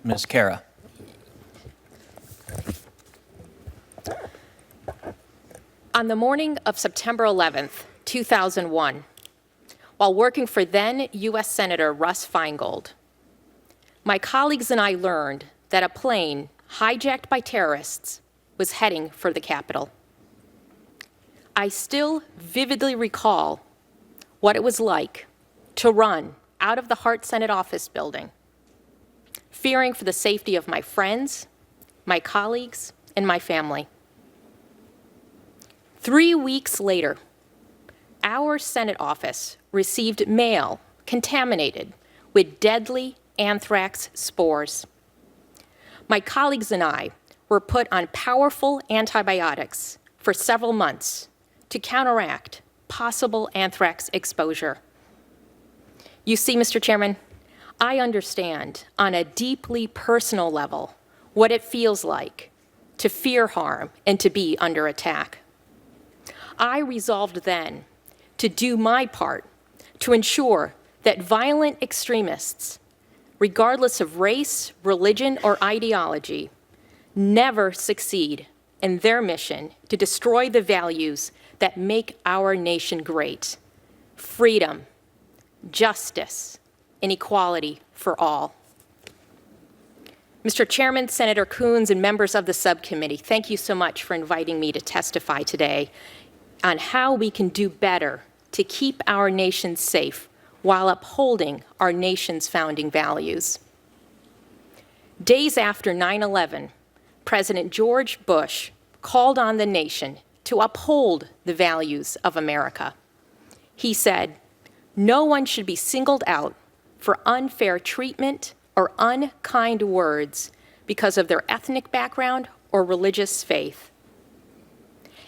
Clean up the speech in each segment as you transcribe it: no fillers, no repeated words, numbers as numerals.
Ms. Khera. On the morning of September 11th, 2001, while working for then U.S. Senator Russ Feingold, my colleagues and I learned that a plane hijacked by terrorists was heading for the Capitol. I still vividly recall what it was like to run out of the Hart Senate office building, fearing for the safety of my friends, my colleagues, and my family. 3 weeks later, our Senate office received mail contaminated with deadly anthrax spores. My colleagues and I were put on powerful antibiotics for several months to counteract possible anthrax exposure. You see, Mr. Chairman, I understand on a deeply personal level what it feels like to fear harm and to be under attack. I resolved then to do my part to ensure that violent extremists, regardless of race, religion, or ideology, never succeed in their mission to destroy the values that make our nation great: freedom, justice, and equality for all. Mr. Chairman, Senator Coons, and members of the subcommittee, thank you so much for inviting me to testify today on how we can do better to keep our nation safe while upholding our nation's founding values. Days after 9/11, President George Bush called on the nation to uphold the values of America. He said, "No one should be singled out for unfair treatment or unkind words because of their ethnic background or religious faith."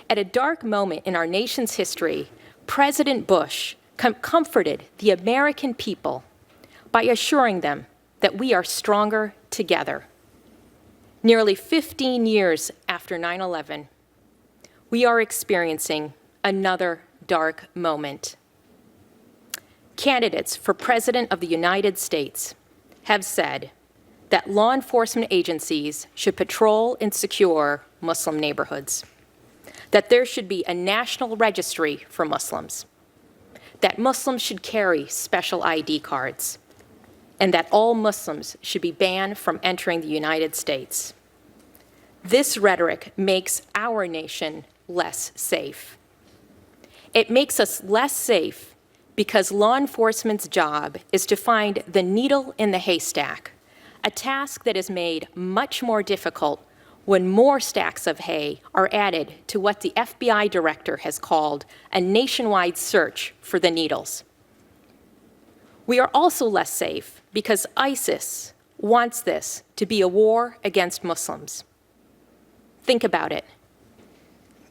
At a dark moment in our nation's history, President Bush comforted the American people by assuring them that we are stronger together. Nearly 15 years after 9/11, we are experiencing another dark moment. Candidates for President of the United States have said that law enforcement agencies should patrol and secure Muslim neighborhoods, that there should be a national registry for Muslims, that Muslims should carry special ID cards, and that all Muslims should be banned from entering the United States. This rhetoric makes our nation less safe. It makes us less safe because law enforcement's job is to find the needle in the haystack, a task that is made much more difficult when more stacks of hay are added to what the FBI director has called a nationwide search for the needles. We are also less safe because ISIS wants this to be a war against Muslims. Think about it.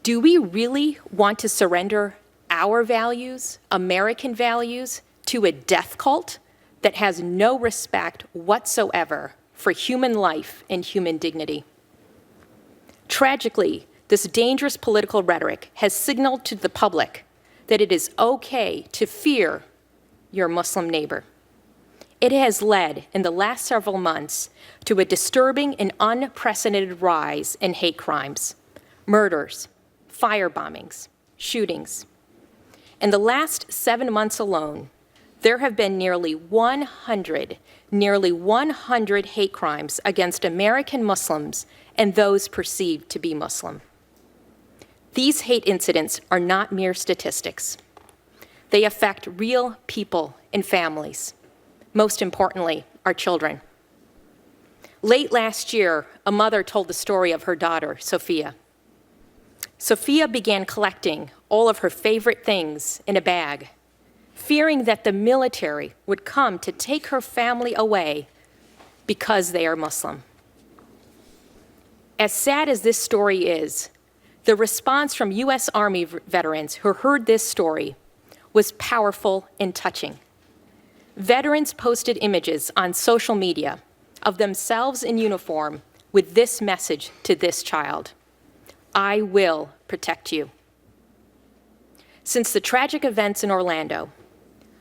Do we really want to surrender our values, American values, to a death cult that has no respect whatsoever for human life and human dignity? Tragically, this dangerous political rhetoric has signaled to the public that it is okay to fear your Muslim neighbor. It has led, in the last several months, to a disturbing and unprecedented rise in hate crimes, murders, fire bombings, shootings. In the last 7 months alone, there have been nearly 100 hate crimes against American Muslims and those perceived to be Muslim. These hate incidents are not mere statistics. They affect real people and families, most importantly, our children. Late last year, a mother told the story of her daughter, Sophia. Sophia began collecting all of her favorite things in a bag, fearing that the military would come to take her family away because they are Muslim. As sad as this story is, the response from U.S. Army veterans who heard this story was powerful and touching. Veterans posted images on social media of themselves in uniform with this message to this child: "I will protect you." Since the tragic events in Orlando,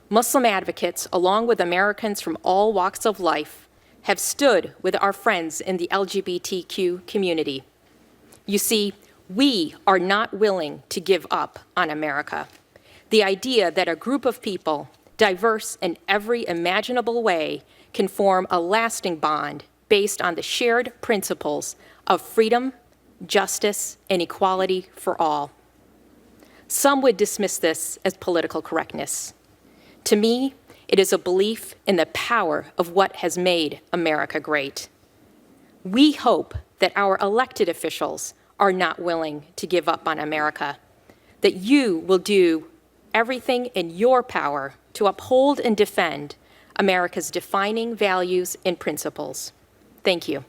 Muslim advocates, along with Americans from all walks of life, have stood with our friends in the LGBTQ community. You see, we are not willing to give up on America. The idea that a group of people, diverse in every imaginable way, can form a lasting bond based on the shared principles of freedom, justice, and equality for all. Some would dismiss this as political correctness. To me, it is a belief in the power of what has made America great. We hope that our elected officials are not willing to give up on America, that you will do everything in your power to uphold and defend America's defining values and principles. Thank you.